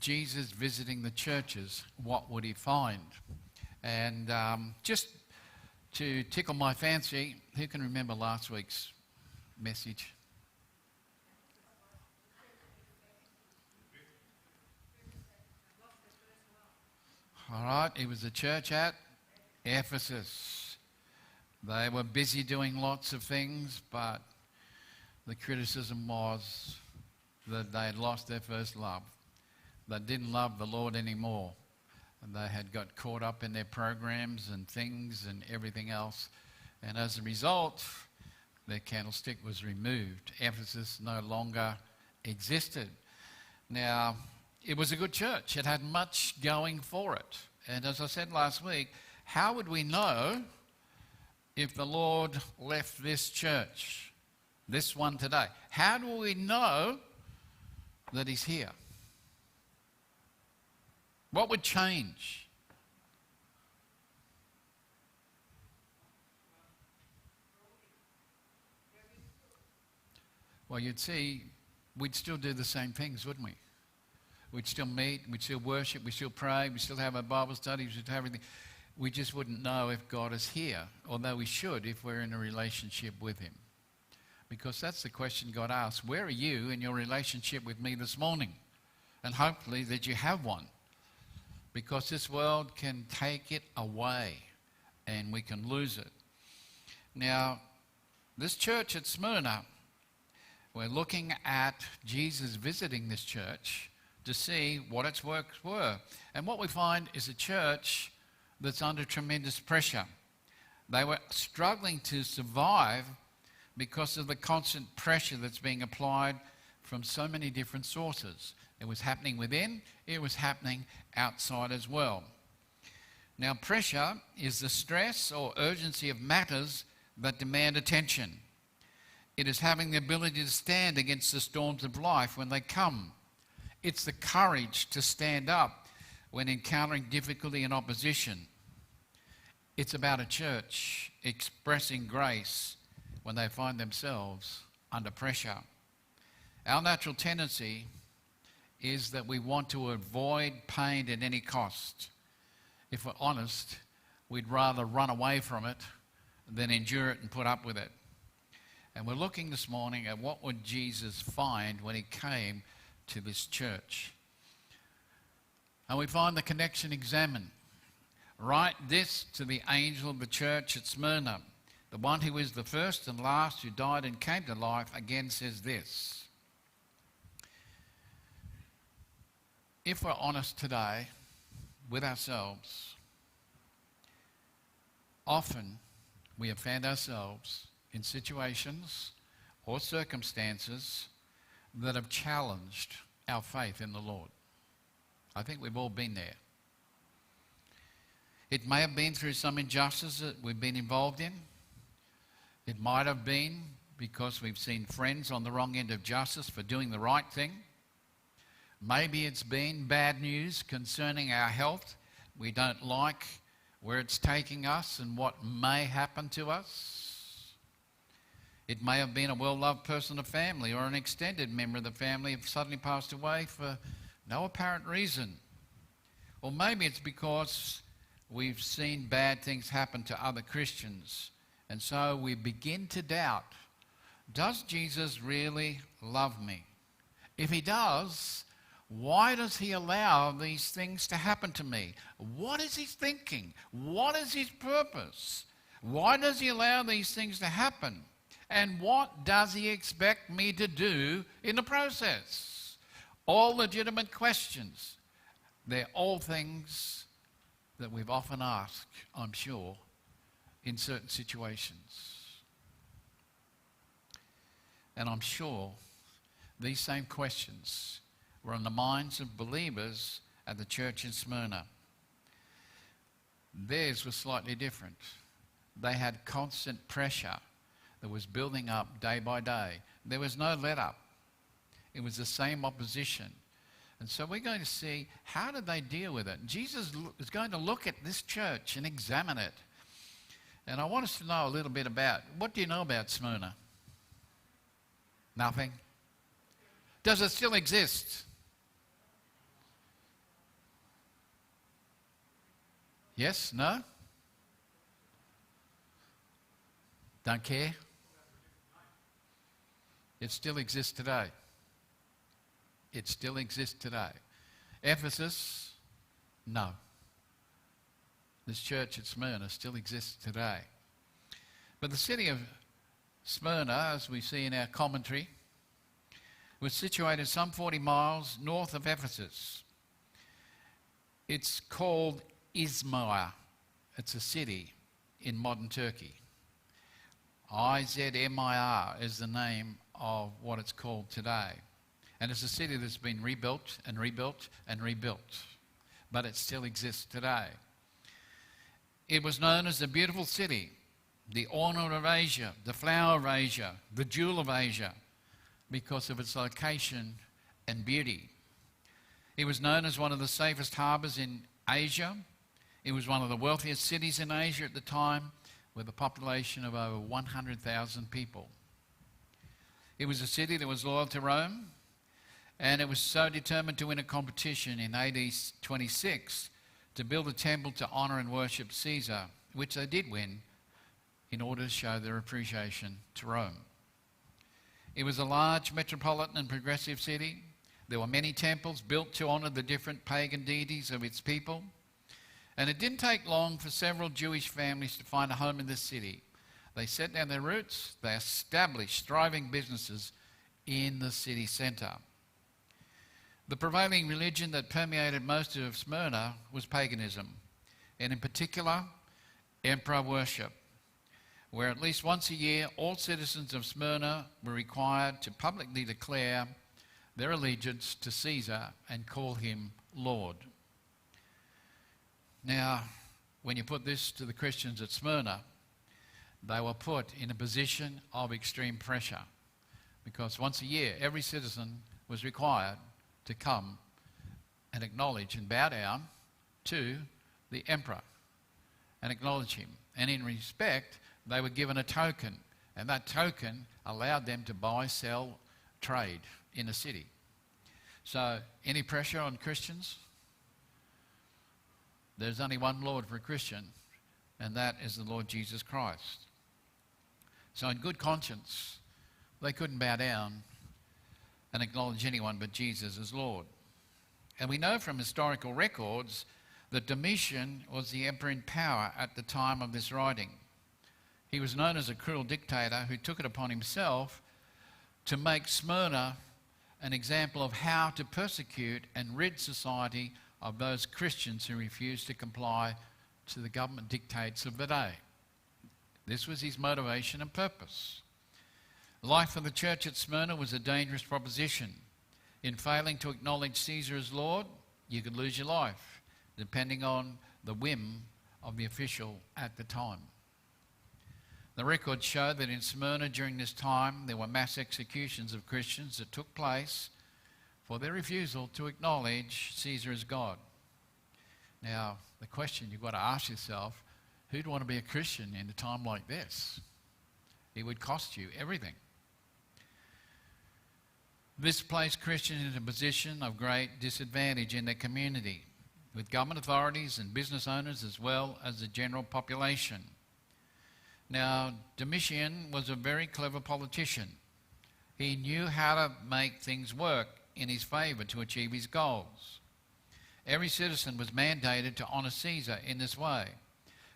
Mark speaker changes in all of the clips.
Speaker 1: Jesus visiting the churches, what would he find? And just to tickle my fancy, who can remember last week's message? All right, it was a church at Ephesus. They were busy doing lots of things, but the criticism was that they had lost their first love. They didn't love the Lord anymore. And they had got caught up in their programs and things and everything else. And as a result, their candlestick was removed. Ephesus no longer existed. Now, it was a good church. It had much going for it. And as I said last week, how would we know if the Lord left this church, this one today? How do we know that he's here? What would change? Well, you'd see, we'd still do the same things, wouldn't we? We'd still meet, we'd still worship, we'd still pray, we'd still have our Bible studies, we'd have everything. We just wouldn't know if God is here, although we should if we're in a relationship with him. Because that's the question God asks. Where are you in your relationship with me this morning? And hopefully that you have one. Because this world can take it away and we can lose it. Now, this church at Smyrna, we're looking at Jesus visiting this church to see what its works were. And what we find is a church that's under tremendous pressure. They were struggling to survive because of the constant pressure that's being applied from so many different sources. It was happening within, it was happening outside as well. Now, pressure is the stress or urgency of matters that demand attention. It is having the ability to stand against the storms of life when they come. It's the courage to stand up when encountering difficulty and opposition. It's about a church expressing grace when they find themselves under pressure. Our natural tendency is that we want to avoid pain at any cost. If we're honest, we'd rather run away from it than endure it and put up with it. And we're looking this morning at what would Jesus find when he came to this church. And we find the connection examined. Write this to the angel of the church at Smyrna. The one who is the first and last, who died and came to life, again says this. If we're honest today with ourselves, often we have found ourselves in situations or circumstances that have challenged our faith in the Lord. I think we've all been there. It may have been through some injustice that we've been involved in. It might have been because we've seen friends on the wrong end of justice for doing the right thing. Maybe it's been bad news concerning our health. We don't like where it's taking us and what may happen to us. It may have been a well-loved person of the family or an extended member of the family have suddenly passed away for no apparent reason. Or maybe it's because we've seen bad things happen to other Christians. And so we begin to doubt, does Jesus really love me? If he does, why does he allow these things to happen to me? What is he thinking? What is his purpose? Why does he allow these things to happen? And what does he expect me to do in the process? All legitimate questions. They're all things that we've often asked, I'm sure, in certain situations. And I'm sure these same questions were on the minds of believers at the church in Smyrna. Theirs was slightly different. They had constant pressure that was building up day by day. There was no let-up. It was the same opposition. And so we're going to see, how did they deal with it? Jesus is going to look at this church and examine it. And I want us to know a little bit about, what do you know about Smyrna? Nothing? Does it still exist? Yes? No? Don't care? It still exists today. It still exists today. Ephesus, no. This church at Smyrna still exists today. But the city of Smyrna, as we see in our commentary, was situated some 40 miles north of Ephesus. It's called Izmir. It's a city in modern Turkey. Izmir is the name of what it's called today. And it's a city that's been rebuilt and rebuilt and rebuilt. But it still exists today. It was known as the beautiful city, the ornament of Asia, the flower of Asia, the jewel of Asia, because of its location and beauty. It was known as one of the safest harbours in Asia. It was one of the wealthiest cities in Asia at the time, with a population of over 100,000 people. It was a city that was loyal to Rome, and it was so determined to win a competition in AD 26 to build a temple to honour and worship Caesar, which they did win, in order to show their appreciation to Rome. It was a large metropolitan and progressive city. There were many temples built to honour the different pagan deities of its people. And it didn't take long for several Jewish families to find a home in this city. They set down their roots, they established thriving businesses in the city centre. The prevailing religion that permeated most of Smyrna was paganism, and in particular, emperor worship, where at least once a year all citizens of Smyrna were required to publicly declare their allegiance to Caesar and call him Lord. Now, when you put this to the Christians at Smyrna, they were put in a position of extreme pressure, because once a year every citizen was required to come and acknowledge and bow down to the emperor and acknowledge him. And in respect, they were given a token, and that token allowed them to buy, sell, trade in a city. So, any pressure on Christians? There's only one Lord for a Christian, and that is the Lord Jesus Christ. So in good conscience, they couldn't bow down and acknowledge anyone but Jesus as Lord. And we know from historical records that Domitian was the emperor in power at the time of this writing. He was known as a cruel dictator who took it upon himself to make Smyrna an example of how to persecute and rid society of those Christians who refused to comply to the government dictates of the day. This was his motivation and purpose. Life for the church at Smyrna was a dangerous proposition. In failing to acknowledge Caesar as Lord, you could lose your life, depending on the whim of the official at the time. The records show that in Smyrna during this time there were mass executions of Christians that took place for their refusal to acknowledge Caesar as God. Now, the question you've got to ask yourself, who'd want to be a Christian in a time like this? It would cost you everything. This placed Christians in a position of great disadvantage in their community, with government authorities and business owners as well as the general population. Now, Domitian was a very clever politician. He knew how to make things work in his favour to achieve his goals. Every citizen was mandated to honour Caesar in this way.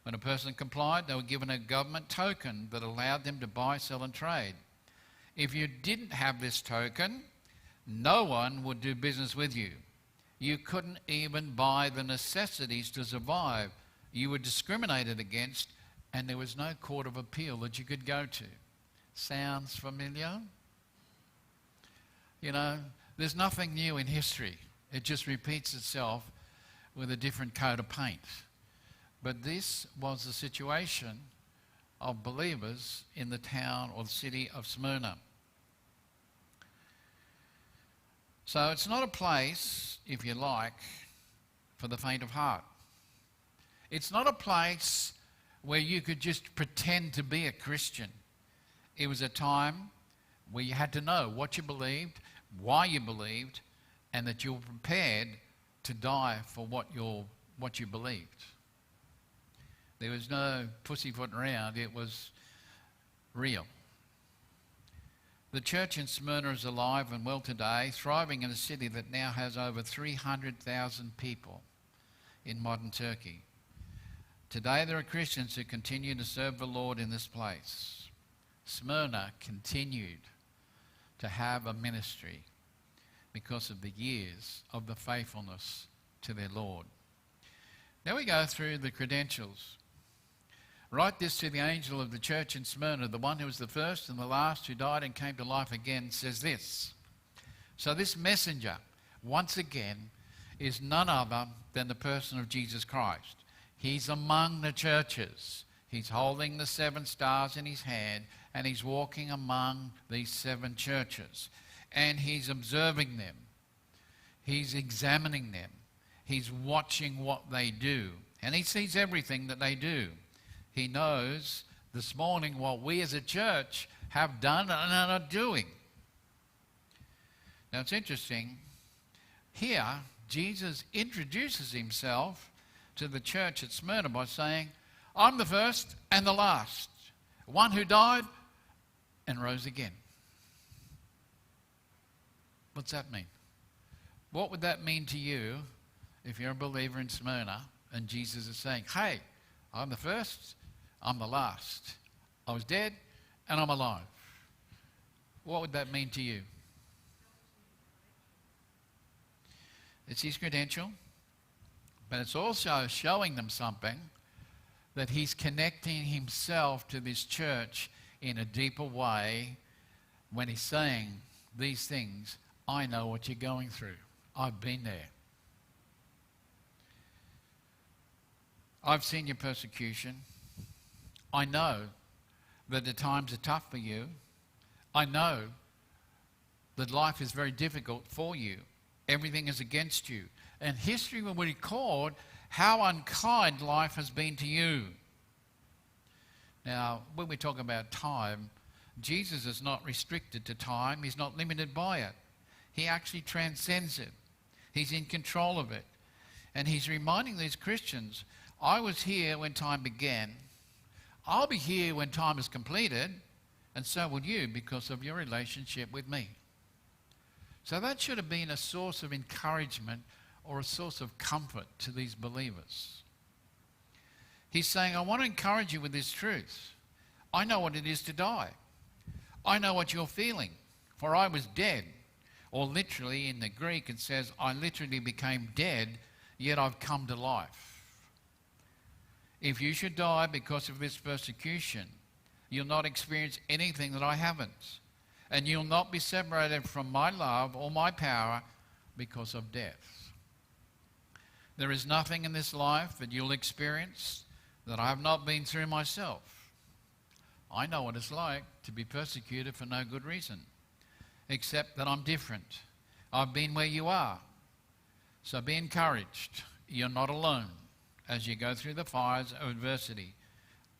Speaker 1: When a person complied, they were given a government token that allowed them to buy, sell and trade. If you didn't have this token, no one would do business with you. You couldn't even buy the necessities to survive. You were discriminated against, and there was no court of appeal that you could go to. Sounds familiar? You know, there's nothing new in history. It just repeats itself with a different coat of paint. But this was the situation of believers in the town or the city of Smyrna. So it's not a place, if you like, for the faint of heart. It's not a place where you could just pretend to be a Christian. It was a time where you had to know what you believed, why you believed, and that you were prepared to die for what you believed. There was no pussyfooting around. It was real. The church in Smyrna is alive and well today, thriving in a city that now has over 300,000 people in modern Turkey. Today there are Christians who continue to serve the Lord in this place. Smyrna continued to have a ministry because of the years of the faithfulness to their Lord. Now we go through the credentials. Write this to the angel of the church in Smyrna, the one who was the first and the last, who died and came to life again, says this. So this messenger, once again, is none other than the person of Jesus Christ. He's among the churches. He's holding the 7 stars in his hand, and he's walking among these 7 churches. And he's observing them. He's examining them. He's watching what they do. And he sees everything that they do. He knows this morning what we as a church have done and are doing. Now it's interesting. Here, Jesus introduces himself to the church at Smyrna by saying, I'm the first and the last, one who died and rose again. What's that mean? What would that mean to you if you're a believer in Smyrna and Jesus is saying, hey, I'm the first, I'm the last. I was dead and I'm alive. What would that mean to you? It's his credential, but it's also showing them something, that he's connecting himself to this church in a deeper way when he's saying these things. I know what you're going through. I've been there. I've seen your persecution. I know that the times are tough for you. I know that life is very difficult for you. Everything is against you. And history will record how unkind life has been to you. Now, when we talk about time, Jesus is not restricted to time. He's not limited by it. He actually transcends it. He's in control of it. And he's reminding these Christians, I was here when time began. I'll be here when time is completed. And so will you, because of your relationship with me. So that should have been a source of encouragement or a source of comfort to these believers. He's saying, I want to encourage you with this truth. I know what it is to die. I know what you're feeling, for I was dead. Or literally in the Greek it says, I literally became dead, yet I've come to life. If you should die because of this persecution, you'll not experience anything that I haven't. And you'll not be separated from my love or my power because of death. There is nothing in this life that you'll experience that I have not been through myself. I know what it's like to be persecuted for no good reason, except that I'm different. I've been where you are. So be encouraged. You're not alone as you go through the fires of adversity.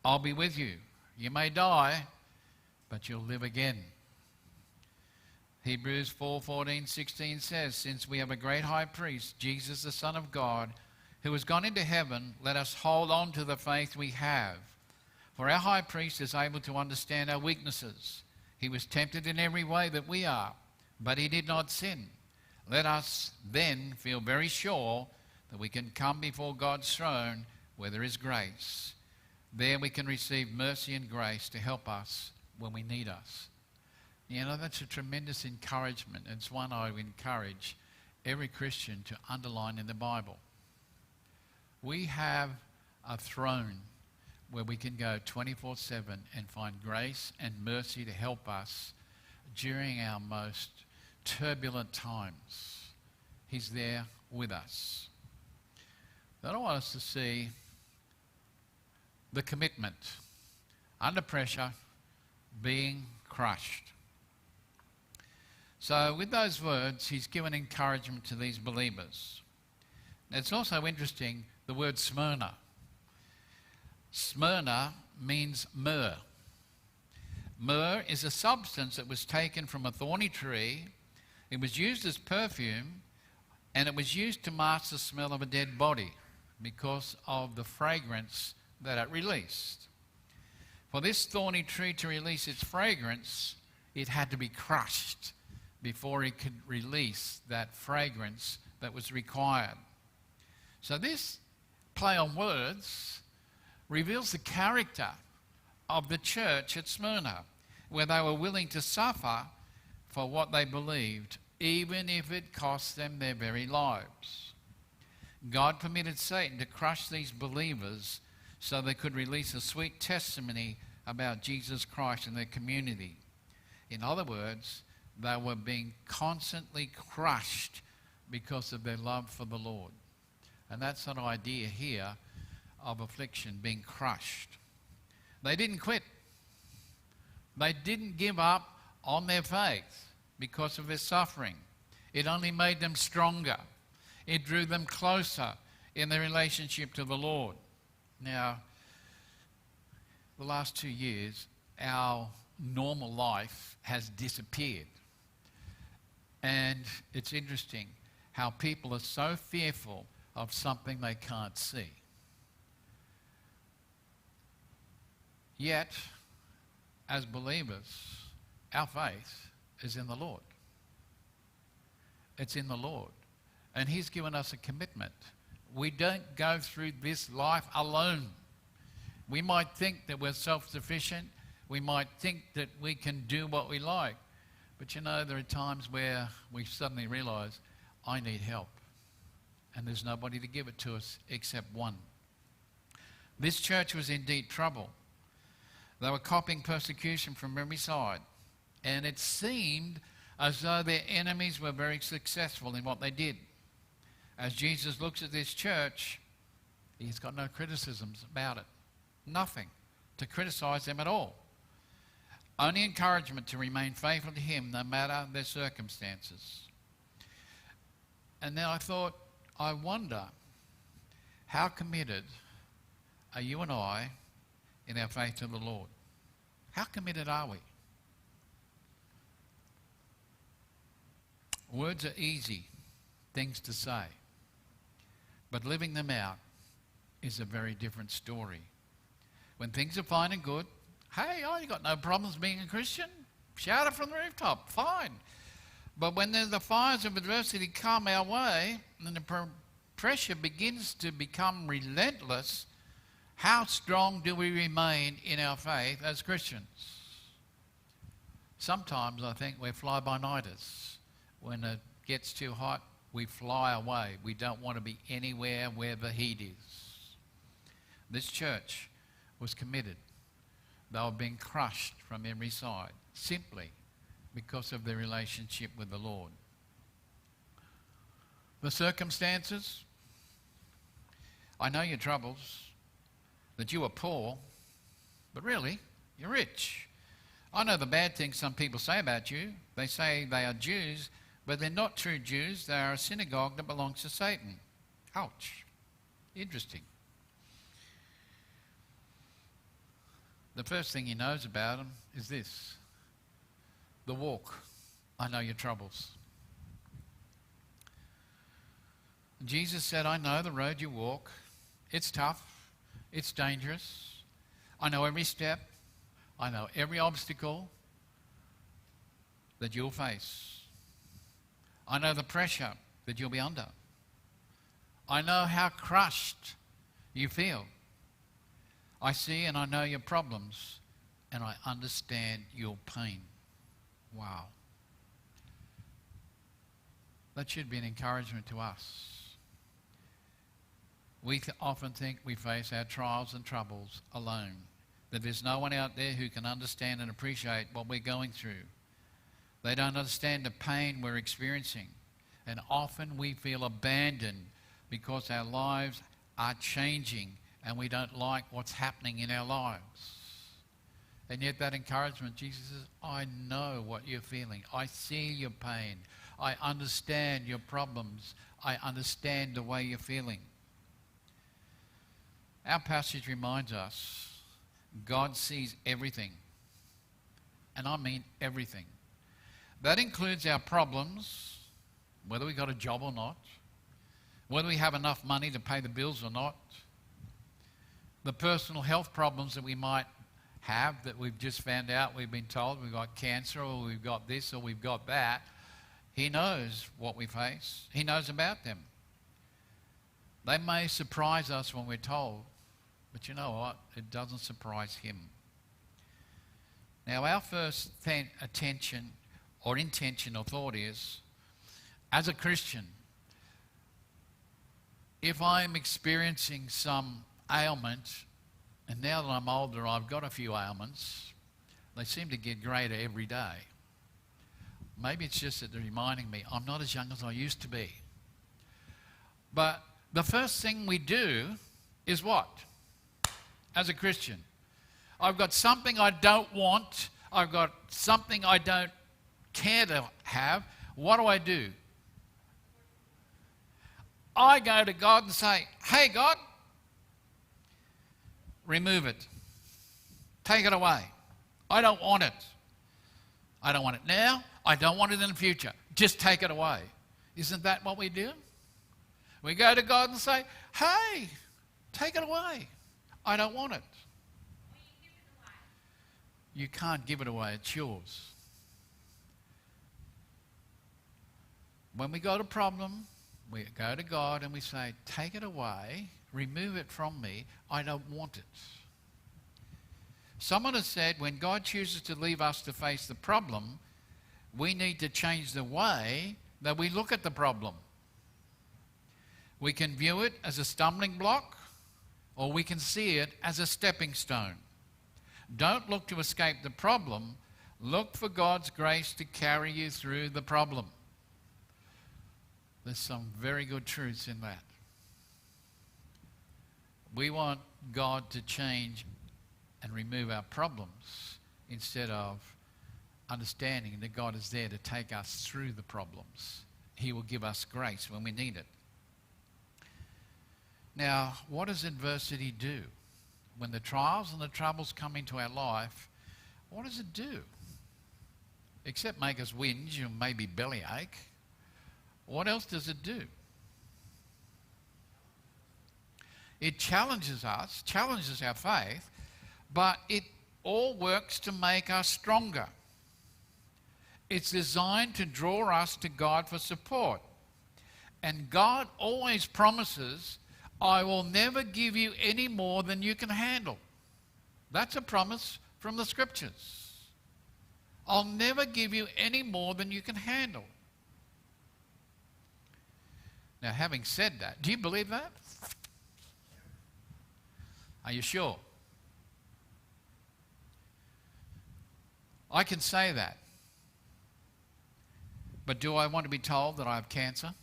Speaker 1: I'll be with you. You may die, but you'll live again. Hebrews 4:14-16 says, since we have a great high priest, Jesus the Son of God, who has gone into heaven, let us hold on to the faith we have. For our high priest is able to understand our weaknesses. He was tempted in every way that we are, but he did not sin. Let us then feel very sure that we can come before God's throne where there is grace. There we can receive mercy and grace to help us when we need us. You know, that's a tremendous encouragement. It's one I would encourage every Christian to underline in the Bible. We have a throne where we can go 24/7 and find grace and mercy to help us during our most turbulent times. He's there with us. Then I want us to see the commitment under pressure, being crushed. So with those words, he's given encouragement to these believers. It's also interesting, the word Smyrna. Smyrna means myrrh. Myrrh is a substance that was taken from a thorny tree. It was used as perfume, and it was used to mask the smell of a dead body because of the fragrance that it released. For this thorny tree to release its fragrance, it had to be crushed before it could release that fragrance that was required. So this play on words reveals the character of the church at Smyrna, where they were willing to suffer for what they believed, even if it cost them their very lives. God permitted Satan to crush these believers so they could release a sweet testimony about Jesus Christ in their community. In other words, they were being constantly crushed because of their love for the Lord. And that's an idea here of affliction, being crushed. They didn't quit. They didn't give up on their faith because of their suffering. It only made them stronger. It drew them closer in their relationship to the Lord. Now, the last 2 years, our normal life has disappeared. And it's interesting how people are so fearful of something they can't see. Yet, as believers, our faith is in the Lord. It's in the Lord. And He's given us a commitment. We don't go through this life alone. We might think that we're self-sufficient. We might think that we can do what we like. But you know, there are times where we suddenly realize, I need help. And there's nobody to give it to us except one. This church was in deep trouble. They were copying persecution from every side. And it seemed as though their enemies were very successful in what they did. As Jesus looks at this church, He's got no criticisms about it. Nothing to criticize them at all. Only encouragement to remain faithful to Him no matter their circumstances. And then I thought, I wonder, how committed are you and I in our faith to the Lord? How committed are we? Words are easy things to say, but living them out is a very different story. When things are fine and good, hey, you got no problems being a Christian? Shout it from the rooftop, fine. But when the fires of adversity come our way and the pressure begins to become relentless, how strong do we remain in our faith as Christians? Sometimes I think we're fly-by-nighters. When it gets too hot, we fly away. We don't want to be anywhere where the heat is. This church was committed. They were being crushed from every side, simply because of their relationship with the Lord. The circumstances, I know your troubles, that you are poor, but really, you're rich. I know the bad things some people say about you. They say they are Jews, but they're not true Jews. They are a synagogue that belongs to Satan. Ouch. Interesting. The first thing he knows about them is this: the walk. I know your troubles. Jesus said, I know the road you walk. It's tough. It's dangerous. I know every step. I know every obstacle that you'll face. I know the pressure that you'll be under. I know how crushed you feel. I see and I know your problems, and I understand your pain. Wow. That should be an encouragement to us. We often think we face our trials and troubles alone, that there's no one out there who can understand and appreciate what we're going through. They don't understand the pain we're experiencing, and often we feel abandoned because our lives are changing and we don't like what's happening in our lives. And yet that encouragement, Jesus says, I know what you're feeling. I see your pain. I understand your problems. I understand the way you're feeling. Our passage reminds us God sees everything. And I mean everything. That includes our problems, whether we got a job or not, whether we have enough money to pay the bills or not, the personal health problems that we might have, that we've just found out, we've been told we've got cancer or we've got this or we've got that. He knows what we face. He knows about them. They may surprise us when we're told, but you know what? It doesn't surprise him. Now, our first intention or thought is, as a Christian, if I'm experiencing some ailment, and now that I'm older, I've got a few ailments, they seem to get greater every day. Maybe it's just that they're reminding me I'm not as young as I used to be. But the first thing we do is what? As a Christian, I've got something I don't want. I've got something I don't care to have. What do? I go to God and say, hey, God, remove it. Take it away. I don't want it. I don't want it now. I don't want it in the future. Just take it away. Isn't that what we do? We go to God and say, hey, take it away. I don't want it. You can't give it away. It's yours. When we got a problem, we go to God and we say, take it away, remove it from me, I don't want it. Someone has said when God chooses to leave us to face the problem, we need to change the way that we look at the problem. We can view it as a stumbling block, or we can see it as a stepping stone. Don't look to escape the problem. Look for God's grace to carry you through the problem. There's some very good truths in that. We want God to change and remove our problems instead of understanding that God is there to take us through the problems. He will give us grace when we need it. Now, what does adversity do? When the trials and the troubles come into our life, what does it do? Except make us whinge and maybe bellyache. What else does it do? It challenges us, challenges our faith, but it all works to make us stronger. It's designed to draw us to God for support. And God always promises, I will never give you any more than you can handle. That's a promise from the Scriptures. I'll never give you any more than you can handle. Now, having said that, do you believe that? Are you sure? I can say that. But do I want to be told that I have cancer?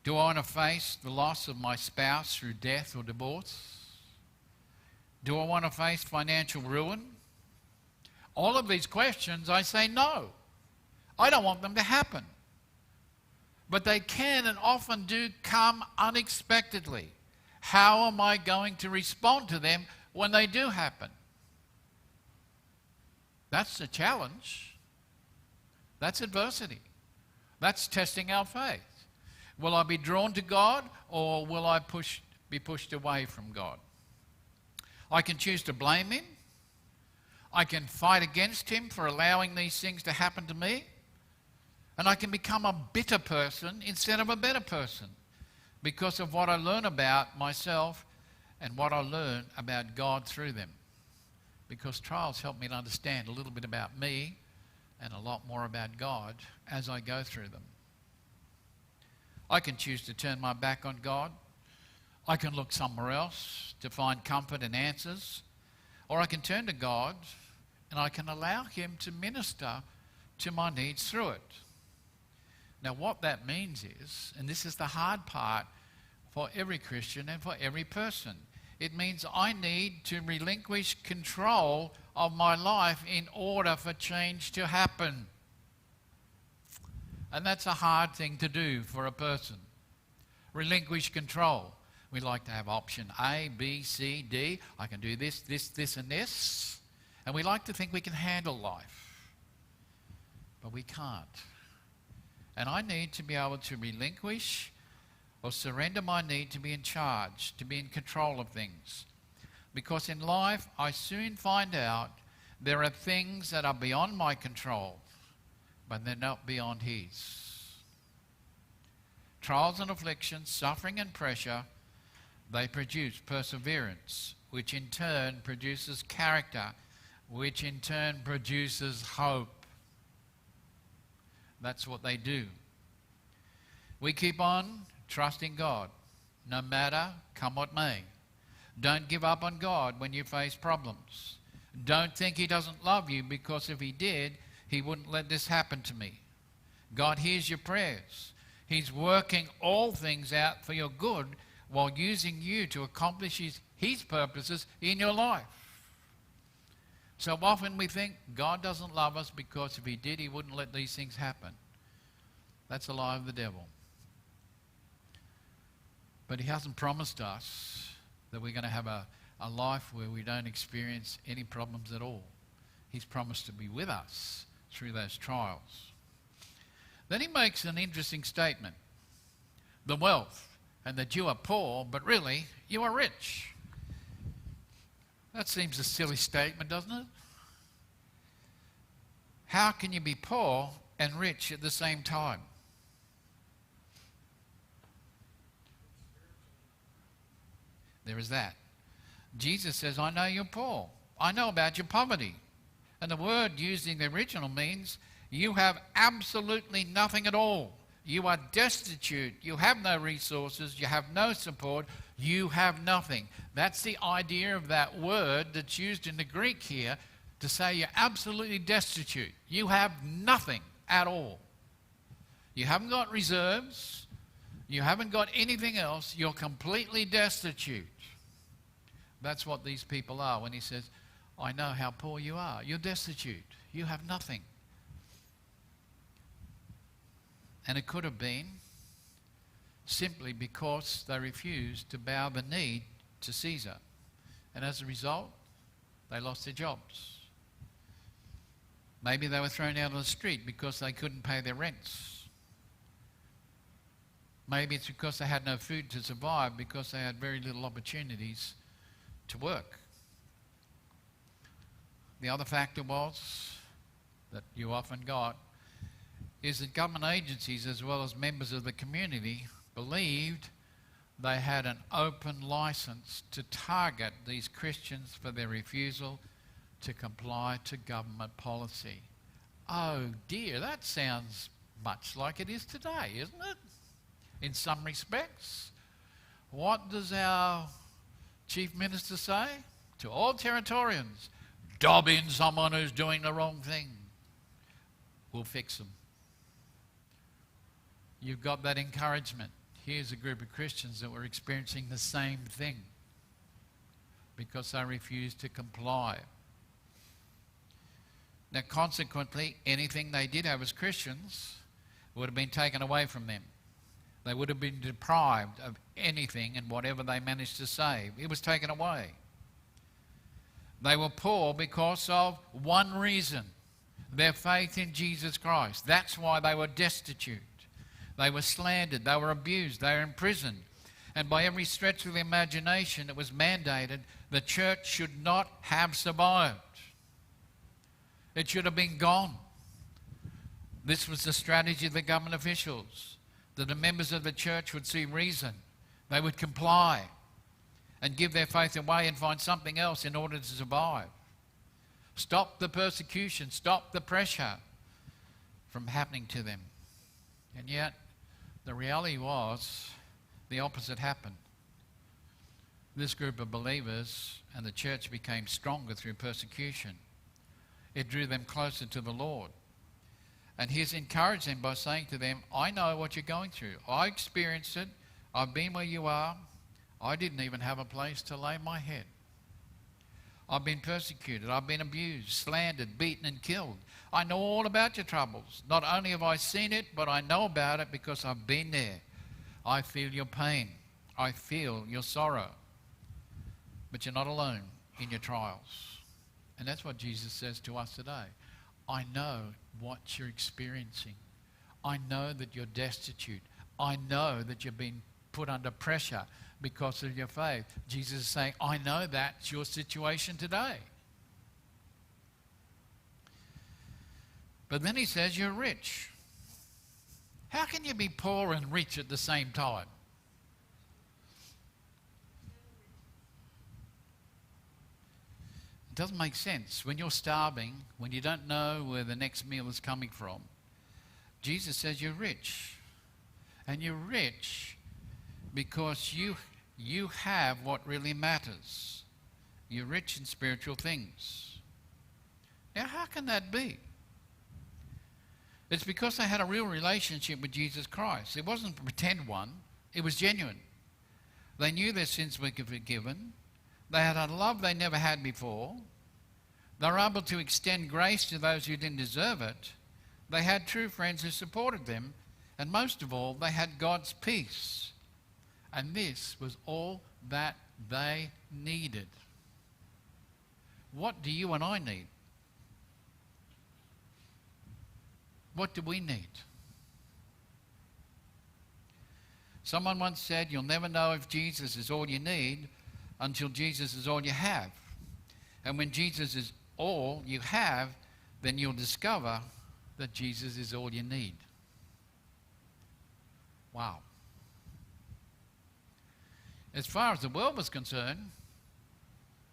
Speaker 1: Do I want to face the loss of my spouse through death or divorce? Do I want to face financial ruin? All of these questions, I say no. I don't want them to happen. But they can and often do come unexpectedly. How am I going to respond to them when they do happen? That's the challenge. That's adversity. That's testing our faith. Will I be drawn to God, or will I be pushed away from God? I can choose to blame Him. I can fight against Him for allowing these things to happen to me. And I can become a bitter person instead of a better person because of what I learn about myself and what I learn about God through them. Because trials help me to understand a little bit about me and a lot more about God as I go through them. I can choose to turn my back on God. I can look somewhere else to find comfort and answers. Or I can turn to God and I can allow Him to minister to my needs through it. Now, what that means is, and this is the hard part for every Christian and for every person, it means I need to relinquish control of my life in order for change to happen. And that's a hard thing to do for a person. Relinquish control. We like to have option A, B, C, D. I can do this, this, and this. And we like to think we can handle life. But we can't. And I need to be able to relinquish or surrender my need to be in charge, to be in control of things. Because in life, I soon find out there are things that are beyond my control, but they're not beyond His. Trials and afflictions, suffering and pressure, they produce perseverance, which in turn produces character, which in turn produces hope. That's what they do. We keep on trusting God, no matter come what may. Don't give up on God when you face problems. Don't think He doesn't love you, because if He did, He wouldn't let this happen to me. God hears your prayers. He's working all things out for your good while using you to accomplish His purposes in your life. So often we think God doesn't love us because if He did, He wouldn't let these things happen. That's a lie of the devil. But He hasn't promised us that we're going to have a life where we don't experience any problems at all. He's promised to be with us through those trials. Then He makes an interesting statement. The wealth, and that you are poor, but really you are rich. That seems a silly statement, doesn't it? How can you be poor and rich at the same time? There is that. Jesus says, I know you're poor. I know about your poverty. And the word used in the original means you have absolutely nothing at all. You are destitute. You have no resources. You have no support. You have nothing. That's the idea of that word that's used in the Greek here to say you're absolutely destitute. You have nothing at all. You haven't got reserves. You haven't got anything else. You're completely destitute. That's what these people are when He says, I know how poor you are. You're destitute. You have nothing. And it could have been simply because they refused to bow the knee to Caesar. And as a result, they lost their jobs. Maybe they were thrown out on the street because they couldn't pay their rents. Maybe it's because they had no food to survive, because they had very little opportunities to work. The other factor was that you often got is that government agencies as well as members of the community believed they had an open license to target these Christians for their refusal to comply to government policy. Oh dear, that sounds much like it is today, isn't it? In some respects. What does our Chief Minister say? To all Territorians, dob in someone who's doing the wrong thing. We'll fix them. You've got that encouragement. Here's a group of Christians that were experiencing the same thing because they refused to comply. Now, consequently, anything they did have as Christians would have been taken away from them. They would have been deprived of anything and whatever they managed to save. It was taken away. They were poor because of one reason, their faith in Jesus Christ. That's why they were destitute. They were slandered, they were abused, they were imprisoned. And by every stretch of the imagination, it was mandated the church should not have survived. It should have been gone. This was the strategy of the government officials, that the members of the church would see reason. They would comply and give their faith away and find something else in order to survive. Stop the persecution, stop the pressure from happening to them. And yet, the reality was the opposite happened. This group of believers and the church became stronger through persecution. It drew them closer to the Lord. And He's encouraged them by saying to them, I know what you're going through. I experienced it. I've been where you are. I didn't even have a place to lay my head. I've been persecuted. I've been abused, slandered, beaten and killed. I know all about your troubles. Not only have I seen it, but I know about it because I've been there. I feel your pain. I feel your sorrow. But you're not alone in your trials. And that's what Jesus says to us today. I know what you're experiencing. I know that you're destitute. I know that you've been put under pressure because of your faith. Jesus is saying, I know that's your situation today. But then he says, you're rich. How can you be poor and rich at the same time? It doesn't make sense. When you're starving, when you don't know where the next meal is coming from, Jesus says you're rich. And you're rich because you have what really matters. You're rich in spiritual things. Now, how can that be? It's because they had a real relationship with Jesus Christ. It wasn't a pretend one. It was genuine. They knew their sins were forgiven. They had a love they never had before. They were able to extend grace to those who didn't deserve it. They had true friends who supported them. And most of all, they had God's peace. And this was all that they needed. What do you and I need? What do we need? Someone once said, you'll never know if Jesus is all you need until Jesus is all you have. And when Jesus is all you have, then you'll discover that Jesus is all you need. Wow. As far as the world was concerned,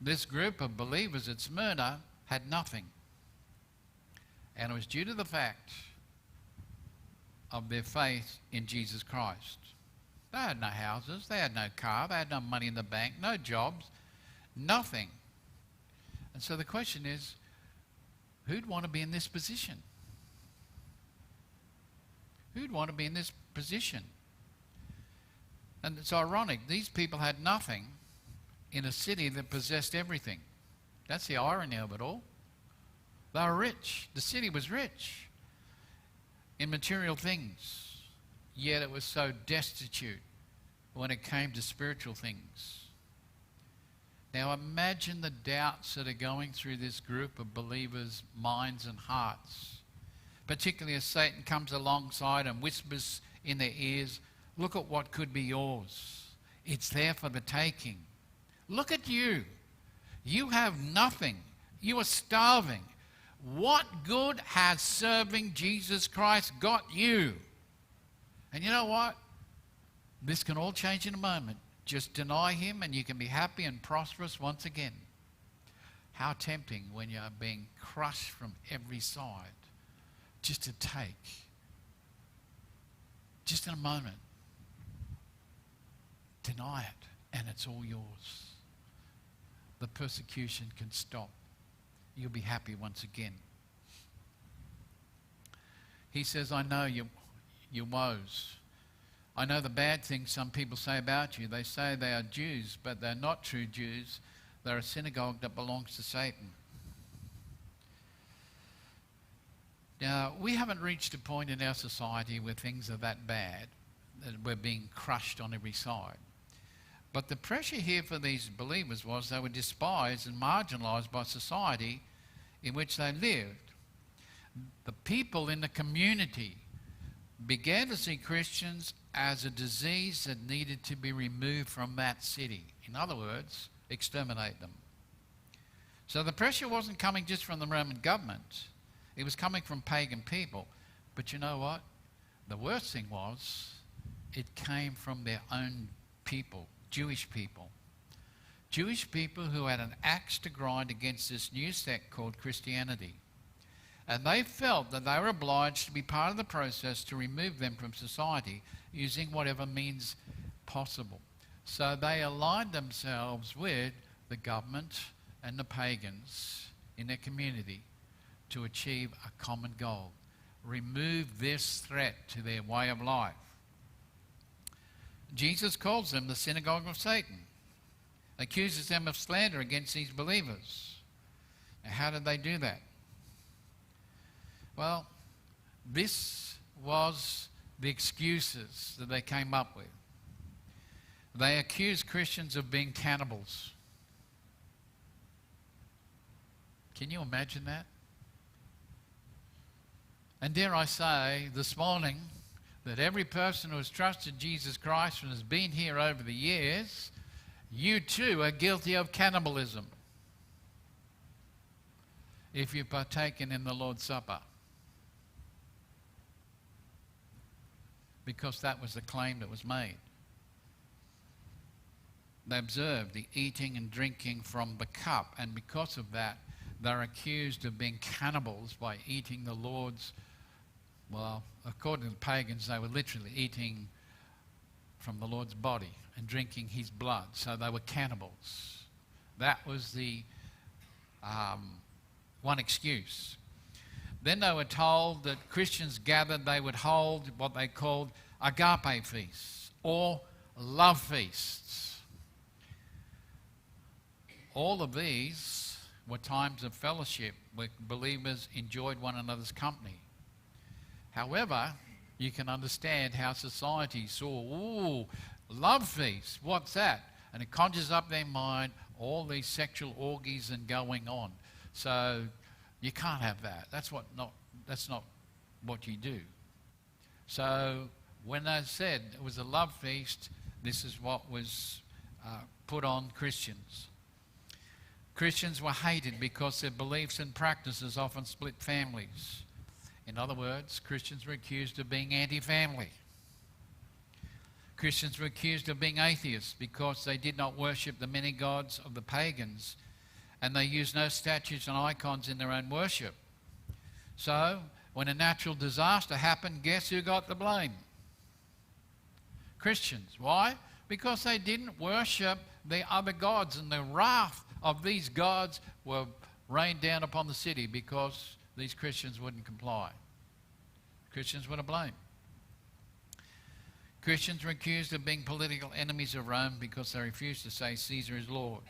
Speaker 1: this group of believers at Smyrna had nothing. And it was due to the fact of their faith in Jesus Christ. They had no houses, they had no car, they had no money in the bank, no jobs, nothing. And so the question is, who'd want to be in this position? Who'd want to be in this position? And it's ironic, these people had nothing in a city that possessed everything. That's the irony of it all. They were rich. The city was rich in material things, yet it was so destitute when it came to spiritual things. Now imagine the doubts that are going through this group of believers' minds and hearts, particularly as Satan comes alongside and whispers in their ears, look at what could be yours. It's there for the taking. Look at you. You have nothing. You are starving. What good has serving Jesus Christ got you? And you know what? This can all change in a moment. Just deny him and you can be happy and prosperous once again. How tempting when you're being crushed from every side. Just to take. Just in a moment. Deny it and it's all yours. The persecution can stop. You'll be happy once again. He says, I know your woes. I know the bad things some people say about you. They say they are Jews, but they're not true Jews. They're a synagogue that belongs to Satan. Now, we haven't reached a point in our society where things are that bad, that we're being crushed on every side. But the pressure here for these believers was they were despised and marginalised by society in which they lived. The people in the community began to see Christians as a disease that needed to be removed from that city. In other words, exterminate them. So the pressure wasn't coming just from the Roman government. It was coming from pagan people. But you know what? The worst thing was, it came from their own people, Jewish people. Jewish people who had an axe to grind against this new sect called Christianity. And they felt that they were obliged to be part of the process to remove them from society using whatever means possible. So they aligned themselves with the government and the pagans in their community to achieve a common goal. Remove this threat to their way of life. Jesus calls them the synagogue of Satan. Accuses them of slander against these believers. Now, how did they do that? Well, this was the excuses that they came up with. They accused Christians of being cannibals. Can you imagine that? And dare I say, this morning, that every person who has trusted Jesus Christ and has been here over the years, you too are guilty of cannibalism if you've partaken in the Lord's Supper. Because that was the claim that was made. They observed the eating and drinking from the cup, and because of that, they're accused of being cannibals by eating the Lord's, well, according to the pagans, they were literally eating from the Lord's body and drinking his blood. So they were cannibals. That was the one excuse. Then they were told that Christians gathered, they would hold what they called agape feasts or love feasts. All of these were times of fellowship where believers enjoyed one another's company. However, you can understand how society saw, ooh, love feast, what's that? And it conjures up their mind all these sexual orgies and going on. So you can't have that. That's not what you do. So when they said it was a love feast, this is what was put on Christians. Christians were hated because their beliefs and practices often split families. In other words, Christians were accused of being anti-family. Christians were accused of being atheists because they did not worship the many gods of the pagans, and they used no statues and icons in their own worship. So, when a natural disaster happened, guess who got the blame? Christians. Why? Because they didn't worship the other gods, and the wrath of these gods were rained down upon the city because these Christians wouldn't comply. Christians were to blame. Christians were accused of being political enemies of Rome because they refused to say Caesar is Lord.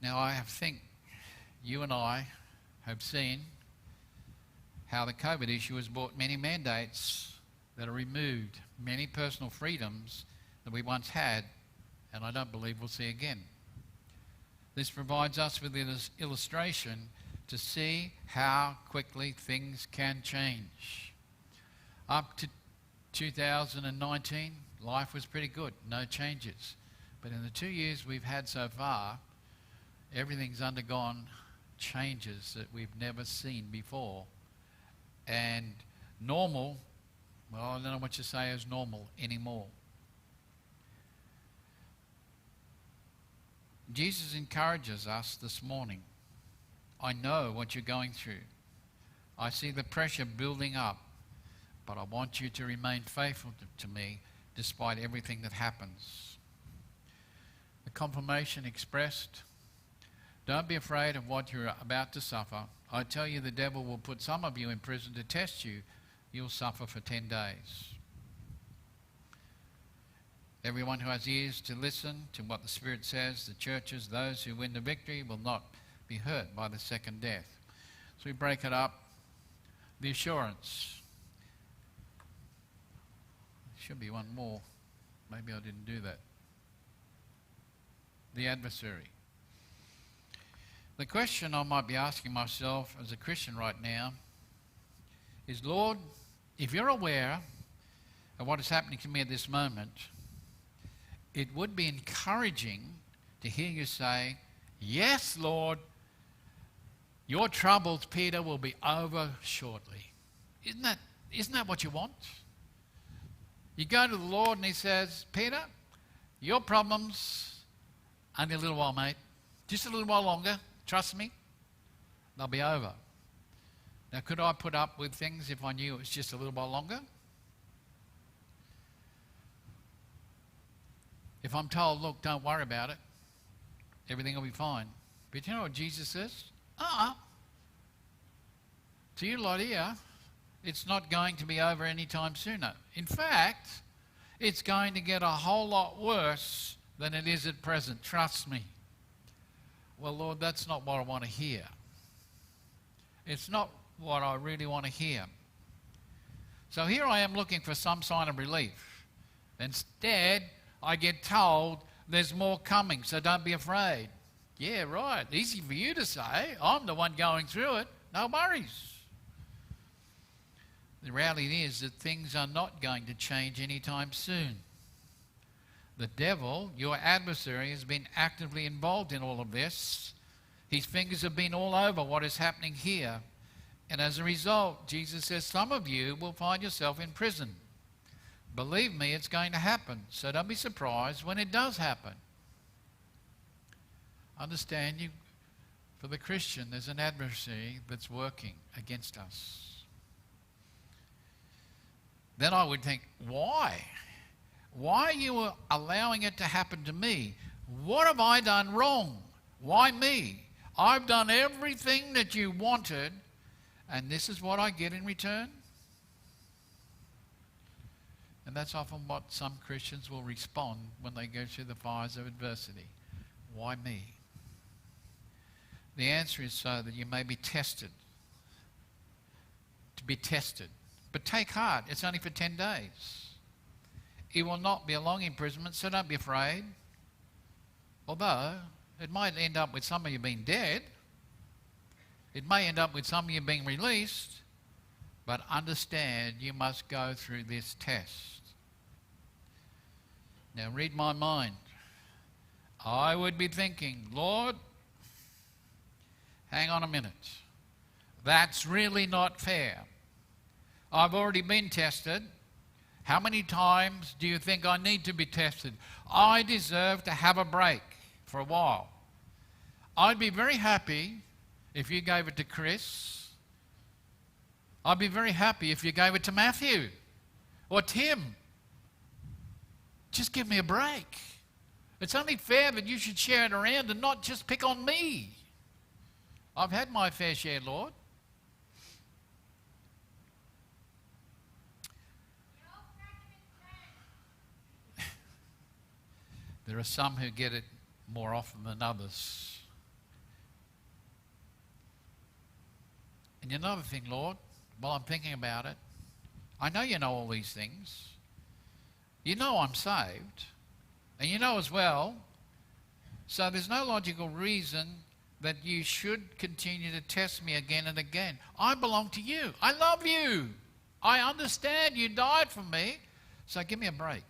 Speaker 1: Now, I think you and I have seen how the COVID issue has brought many mandates that have removed many personal freedoms that we once had, and I don't believe we'll see again. This provides us with this illustration to see how quickly things can change. Up to 2019, life was pretty good, no changes. But in the 2 years we've had so far, everything's undergone changes that we've never seen before. And normal, well, I don't know what you say is normal anymore. Jesus encourages us this morning. I know what you're going through. I see the pressure building up, but I want you to remain faithful to me despite everything that happens. The confirmation expressed, don't be afraid of what you're about to suffer. I tell you, the devil will put some of you in prison to test you. You'll suffer for 10 days. Everyone who has ears to listen to what the Spirit says, the churches, those who win the victory will not be hurt by the second death. So we break it up. The assurance. There should be one more. Maybe I didn't do that. The adversary. The question I might be asking myself as a Christian right now is, Lord, if you're aware of what is happening to me at this moment, it would be encouraging to hear you say, yes, Lord, your troubles, Peter, will be over shortly. Isn't that what you want? You go to the Lord and he says, Peter, your problems, only a little while, mate. Just a little while longer. Trust me, they'll be over. Now, could I put up with things if I knew it was just a little while longer? If I'm told, look, don't worry about it, everything will be fine. But you know what Jesus says? To you lot here, it's not going to be over anytime sooner. In fact, it's going to get a whole lot worse than it is at present. Trust me. Well, Lord, that's not what I want to hear. It's not what I really want to hear. So here I am looking for some sign of relief. Instead, I get told there's more coming, so don't be afraid. Yeah, right. Easy for you to say. I'm the one going through it. No worries. The reality is that things are not going to change anytime soon. The devil, your adversary, has been actively involved in all of this. His fingers have been all over what is happening here. And as a result, Jesus says, some of you will find yourself in prison. Believe me, it's going to happen. So don't be surprised when it does happen. Understand, you, for the Christian, there's an adversary that's working against us. Then I would think, why? Why are you allowing it to happen to me? What have I done wrong? Why me? I've done everything that you wanted, and this is what I get in return? And that's often what some Christians will respond when they go through the fires of adversity. Why me? The answer is so that you may be tested. To be tested. But take heart, it's only for 10 days. It will not be a long imprisonment, so don't be afraid. Although, it might end up with some of you being dead. It may end up with some of you being released. But understand, you must go through this test. Now read my mind. I would be thinking, Lord, hang on a minute. That's really not fair. I've already been tested. How many times do you think I need to be tested? I deserve to have a break for a while. I'd be very happy if you gave it to Chris. I'd be very happy if you gave it to Matthew or Tim. Just give me a break. It's only fair that you should share it around and not just pick on me. I've had my fair share, Lord. There are some who get it more often than others. And another thing, Lord, while I'm thinking about it, I know you know all these things. You know I'm saved. And you know as well, so there's no logical reason that you should continue to test me again and again. I belong to you. I love you. I understand you died for me. So give me a break.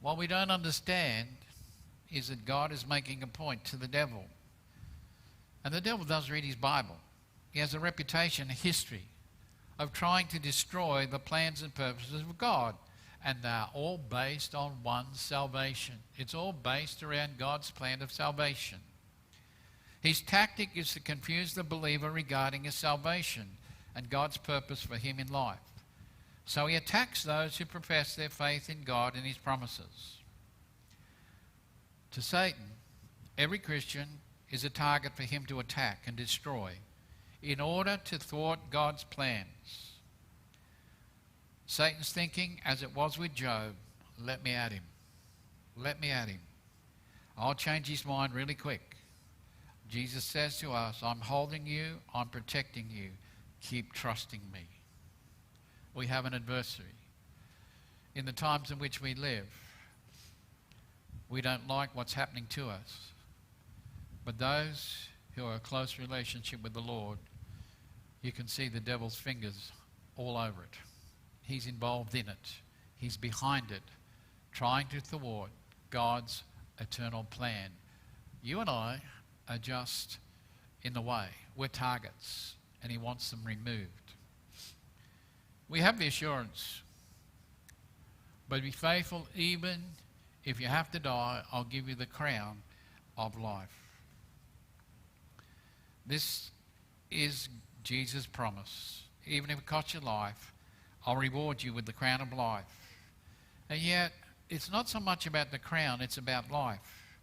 Speaker 1: What we don't understand is that God is making a point to the devil. And the devil does read his Bible. He has a reputation, a history of trying to destroy the plans and purposes of God. And they're all based on one salvation. It's all based around God's plan of salvation. His tactic is to confuse the believer regarding his salvation and God's purpose for him in life. So he attacks those who profess their faith in God and his promises. To Satan, every Christian is a target for him to attack and destroy in order to thwart God's plans. Satan's thinking, as it was with Job, let me at him. Let me at him. I'll change his mind really quick. Jesus says to us, I'm holding you, I'm protecting you. Keep trusting me. We have an adversary. In the times in which we live, we don't like what's happening to us. But those who are in a close relationship with the Lord, you can see the devil's fingers all over it. He's involved in it. He's behind it, trying to thwart God's eternal plan. You and I are just in the way. We're targets, and he wants them removed. We have the assurance, but be faithful even if you have to die, I'll give you the crown of life. This is Jesus' promise. Even if it costs your life, I'll reward you with the crown of life. And yet, it's not so much about the crown, it's about life.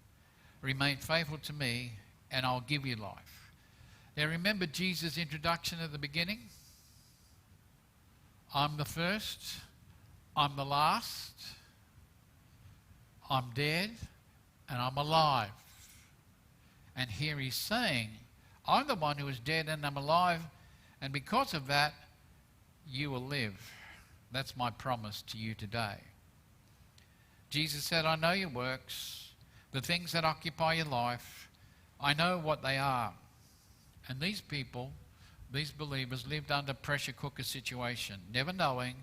Speaker 1: Remain faithful to me, and I'll give you life. Now remember Jesus' introduction at the beginning? I'm the first, I'm the last, I'm dead, and I'm alive. And here he's saying, I'm the one who is dead and I'm alive, and because of that, you will live. That's my promise to you today. Jesus said, I know your works, the things that occupy your life. I know what they are. And these people these believers lived under pressure cooker situation, never knowing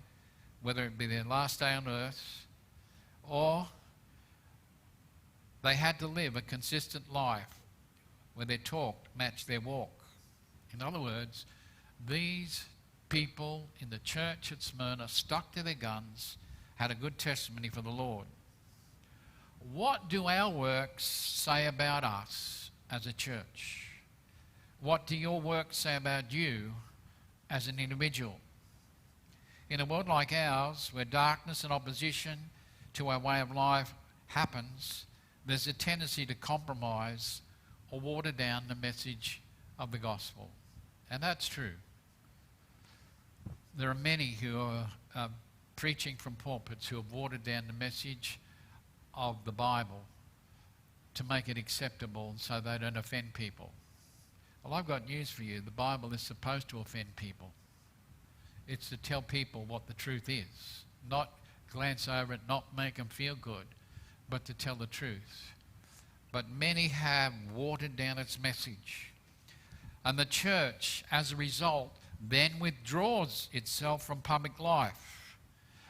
Speaker 1: whether it be their last day on earth or they had to live a consistent life where their talk matched their walk. In other words, these people in the church at Smyrna stuck to their guns, had a good testimony for the Lord. What do our works say about us as a church? What do your works say about you as an individual? In a world like ours, where darkness and opposition to our way of life happens, there's a tendency to compromise or water down the message of the gospel. And that's true. There are many who are preaching from pulpits who have watered down the message of the Bible to make it acceptable so they don't offend people. Well, I've got news for you. The Bible is supposed to offend people. It's to tell people what the truth is, not glance over it, not make them feel good, but to tell the truth. But many have watered down its message. And the church, as a result, then withdraws itself from public life.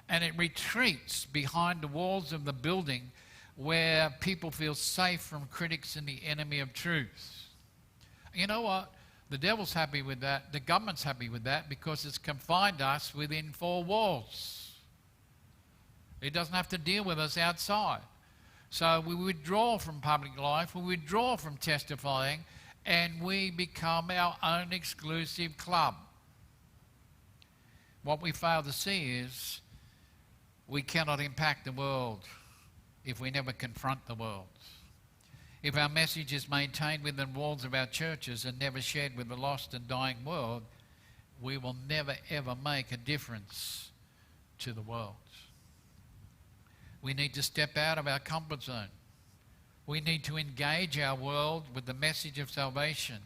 Speaker 1: And it retreats behind the walls of the building where people feel safe from critics and the enemy of truth. You know what? The devil's happy with that. The government's happy with that because it's confined us within four walls. It doesn't have to deal with us outside. So we withdraw from public life, we withdraw from testifying, and we become our own exclusive club. What we fail to see is we cannot impact the world if we never confront the world. If our message is maintained within the walls of our churches and never shared with the lost and dying world, we will never ever make a difference to the world. We need to step out of our comfort zone. We need to engage our world with the message of salvation.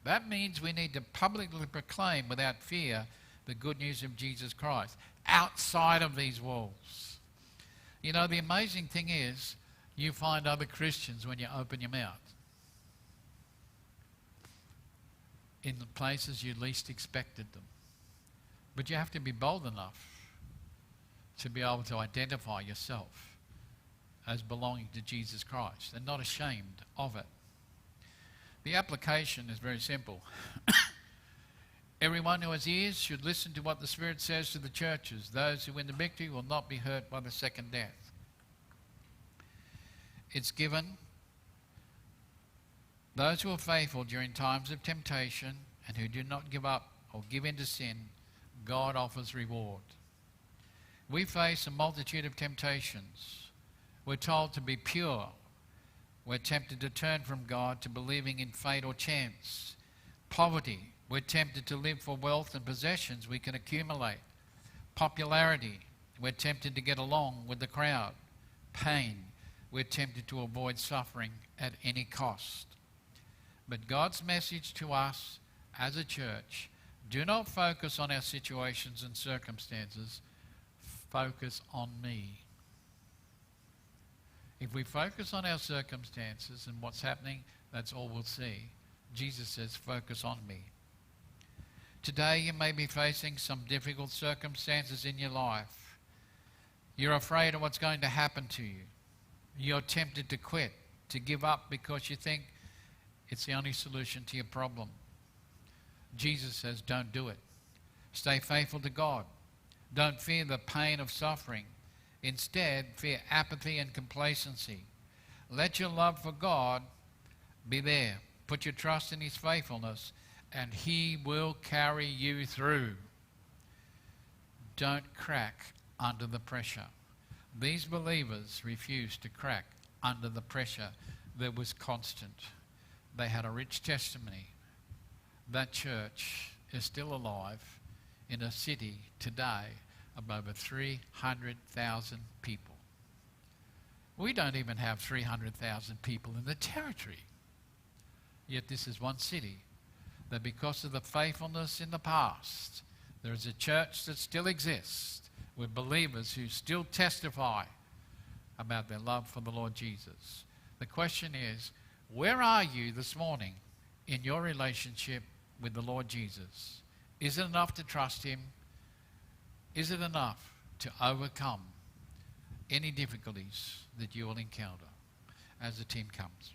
Speaker 1: That means we need to publicly proclaim without fear the good news of Jesus Christ outside of these walls. You know, the amazing thing is, you find other Christians when you open your mouth in the places you least expected them. But you have to be bold enough to be able to identify yourself as belonging to Jesus Christ and not ashamed of it. The application is very simple. Everyone who has ears should listen to what the Spirit says to the churches. Those who win the victory will not be hurt by the second death. It's given those who are faithful during times of temptation and who do not give up or give in to sin, God offers reward. We face a multitude of temptations. We're told to be pure. We're tempted to turn from God to believing in fate or chance. Poverty. We're tempted to live for wealth and possessions we can accumulate. Popularity. We're tempted to get along with the crowd. Pain. We're tempted to avoid suffering at any cost. But God's message to us as a church, do not focus on our situations and circumstances. Focus on me. If we focus on our circumstances and what's happening, that's all we'll see. Jesus says, focus on me. Today you may be facing some difficult circumstances in your life. You're afraid of what's going to happen to you. You're tempted to quit, to give up because you think it's the only solution to your problem. Jesus says, don't do it. Stay faithful to God. Don't fear the pain of suffering. Instead, fear apathy and complacency. Let your love for God be there. Put your trust in His faithfulness, and He will carry you through. Don't crack under the pressure. These believers refused to crack under the pressure that was constant. They had a rich testimony. That church is still alive in a city today of over 300,000 people. We don't even have 300,000 people in the territory. Yet this is one city that, because of the faithfulness in the past, there is a church that still exists with believers who still testify about their love for the Lord Jesus. The question is, where are you this morning in your relationship with the Lord Jesus? Is it enough to trust him? Is it enough to overcome any difficulties that you will encounter as the team comes?